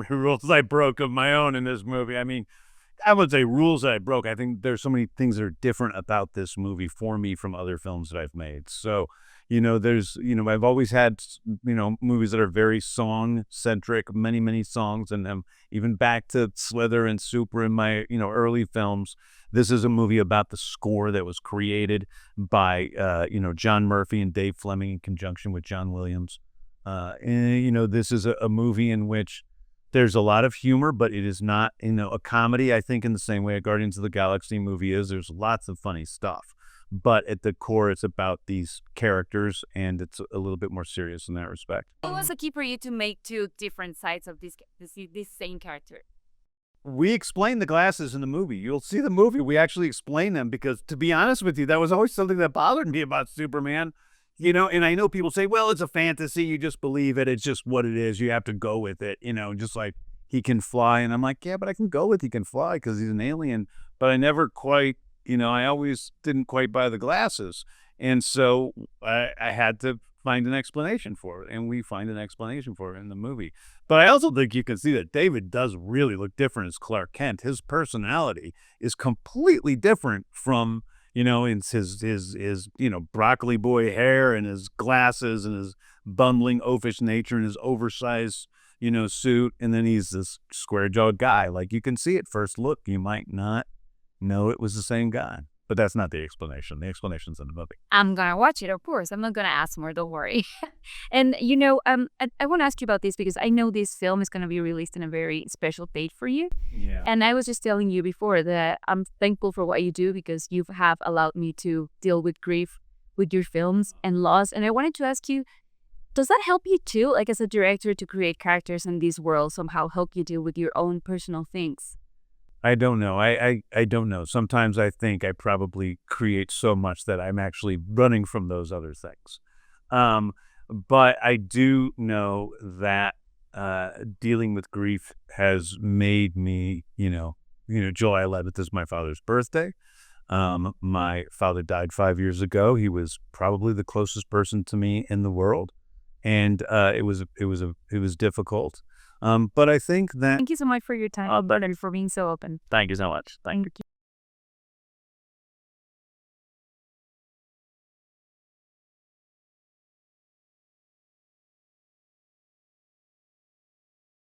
many rules I broke of my own in this movie. I mean, I would say rules that I broke. I think there's so many things that are different about this movie for me from other films that I've made. So, I've always had, movies that are very song centric, many, many songs in them. Even back to Slither and Super in my, early films. This is a movie about the score that was created by, John Murphy and Dave Fleming in conjunction with John Williams. This is a movie in which there's a lot of humor, but it is not, a comedy, I think, in the same way a Guardians of the Galaxy movie is. There's lots of funny stuff. But at the core, it's about these characters, and it's a little bit more serious in that respect. What was the key for you to make two different sides of this same character? We explain the glasses in the movie. You'll see the movie. We actually explain them because, to be honest with you, that was always something that bothered me about Superman. And I know people say, well, it's a fantasy. You just believe it. It's just what it is. You have to go with it, just like he can fly. And I'm like, yeah, but I can go with he can fly because he's an alien. But I never quite, I always didn't quite buy the glasses. And so I had to find an explanation for it. And we find an explanation for it in the movie. But I also think you can see that David does really look different as Clark Kent. His personality is completely different from, it's his broccoli boy hair and his glasses and his bumbling oafish nature and his oversized, suit. And then he's this square-jawed guy. Like, you can see at first look, you might not know it was the same guy. But that's not the explanation. The explanation's in the movie. I'm going to watch it, of course. I'm not going to ask more, don't worry. And, I want to ask you about this because I know this film is going to be released in a very special date for you. Yeah. And I was just telling you before that I'm thankful for what you do because you have allowed me to deal with grief with your films and loss. And I wanted to ask you, does that help you too, like as a director, to create characters in this world, somehow help you deal with your own personal things? I don't know. I don't know. Sometimes I think I probably create so much that I'm actually running from those other things. But I do know that dealing with grief has made me, July 11th is my father's birthday. My father died 5 years ago. He was probably the closest person to me in the world. And it was difficult. But I think that... Thank you so much for your time and for being so open. Thank you so much. Thank you.